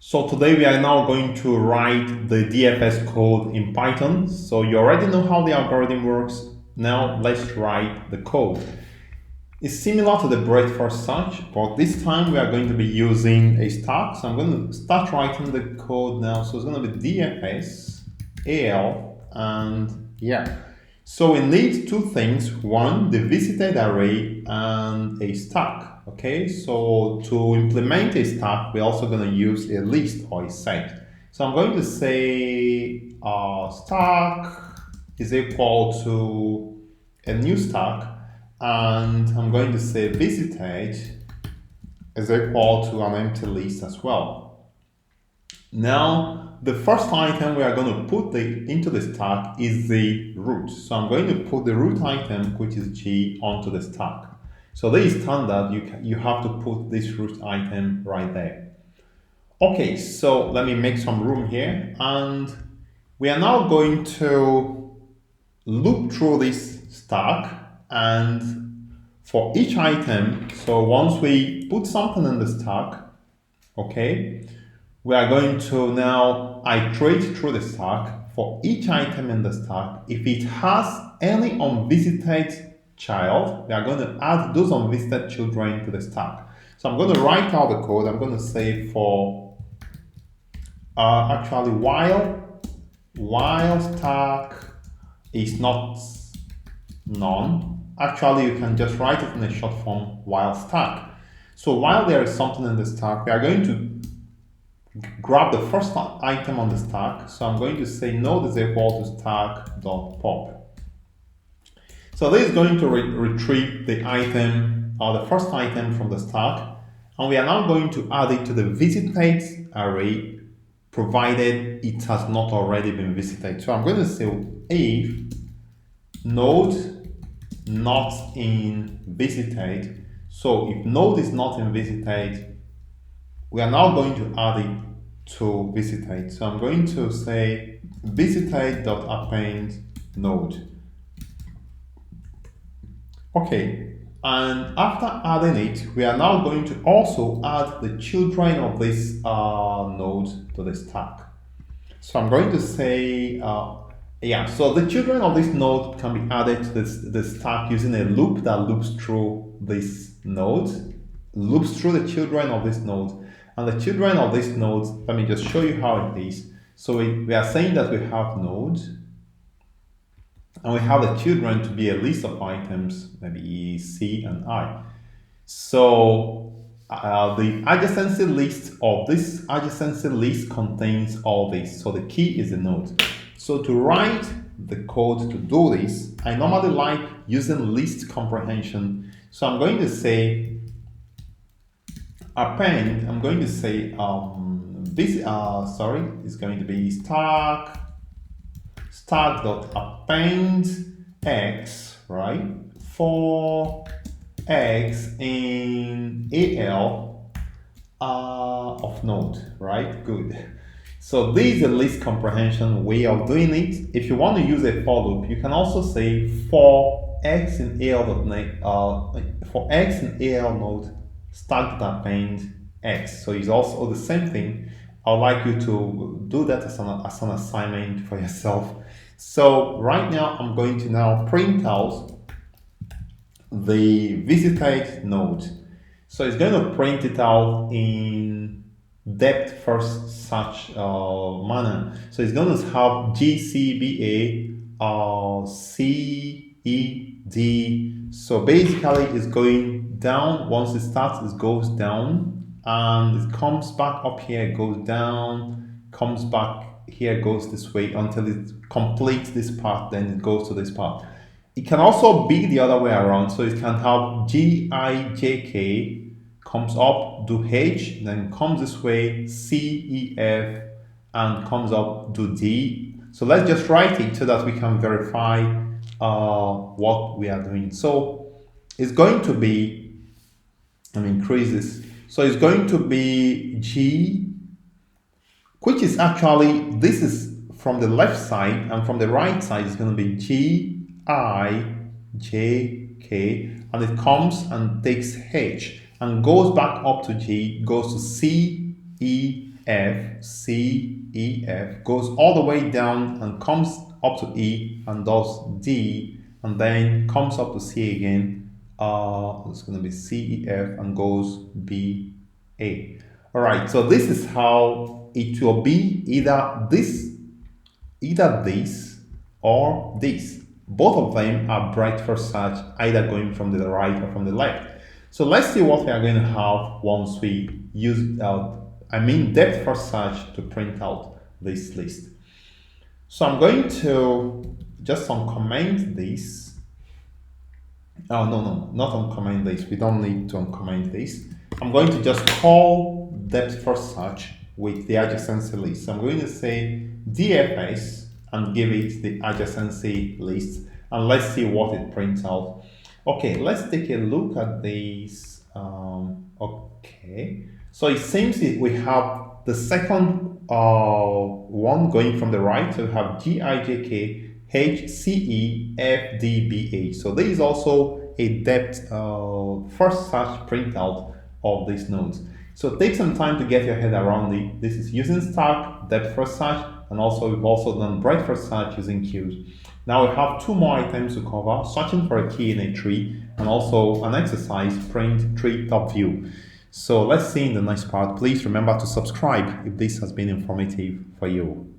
So today we are now going to write the DFS code in Python. So you already know how the algorithm works. Now let's write the code. It's similar to the breadth first search, but this time we are going to be using a stack. So I'm going to start writing the code now. So it's going to be DFS, AL, and yeah. So we need two things. One, the visited array and a stack. Okay, so to implement a stack, we're also going to use a list or a set. So I'm going to say stack is equal to a new stack, and I'm going to say visited is equal to an empty list as well. Now, the first item we are going to put into the stack is the root. So I'm going to put the root item, which is G, onto the stack. So this is standard, you have to put this root item right there. Okay, so let me make some room here, and we are now going to loop through this stack, and for each item, so once we put something in the stack, okay, we are going to now iterate through the stack for each item in the stack. If it has any unvisited child, we are going to add those unvisited children to the stack. So I'm going to write out the code. I'm going to say for actually while stack is not none. Actually, you can just write it in a short form, while stack. So while there is something in the stack, we are going to grab the first item on the stack. So I'm going to say node is equal to stack.pop. So this is going to retrieve the item or the first item from the stack, and we are now going to add it to the visited array, provided it has not already been visited. So I'm going to say if node not in visited. So if node is not in visited, we are now going to add it to visited. So I'm going to say visited.append node. Okay, and after adding it, we are now going to also add the children of this node to the stack. So I'm going to say, so the children of this node can be added to the stack using a loop that loops through this node, loops through the children of this node. And the children of this node, let me just show you how it is. So we are saying that we have nodes, and we have the children to be a list of items, maybe C and I. So the adjacency list of this adjacency list contains all this. So the key is the node. So to write the code to do this, I normally like using list comprehension. So I'm going to say append. I'm going to say it's going to be stack.append x, right, for x in AL of node, right? Good. So this is a list comprehension way of doing it. If you want to use a for loop, you can also say for x in AL node stack.append x. So it's also the same thing. I would like you to do that as an assignment for yourself. So right now I'm going to now print out the visited node. So it's going to print it out in depth first search manner. So it's going to have GCBA CED. So basically it's going down. Once it starts, it goes down, and it comes back up here, it goes down, comes back here, goes this way until it completes this part, then it goes to this part. It can also be the other way around, so it can have GIJK, comes up, do H, then comes this way, CEF, and comes up, do D. So let's just write it so that we can verify what we are doing. So it's going to be, let me increase this. So it's going to be G, which is actually, this is from the left side, and from the right side is going to be GIJK, and it comes and takes H and goes back up to G, goes to CEF, F, C, E, F, goes all the way down and comes up to E and does D, and then comes up to C again. It's going to be C, E, F, and goes B, A. All right, so this is how it will be either this or this. Both of them are breadth first search, either going from the right or from the left. So let's see what we are going to have once we use depth first search to print out this list. So I'm going to just uncomment this. Oh, no, not uncomment this. We don't need to uncomment this. I'm going to just call depth first search with the adjacency list. So I'm going to say DFS and give it the adjacency list, and let's see what it prints out. Okay, let's take a look at this. Okay, so it seems we have the second one going from the right. So we have GIJK, HCE, FDBA. So there is also a depth first search printout of these nodes. So take some time to get your head around it. This is using stack, depth first search, and also we've also done breadth first search using queues. Now we have two more items to cover: searching for a key in a tree, and also an exercise, print tree top view. So let's see in the next part. Please remember to subscribe if this has been informative for you.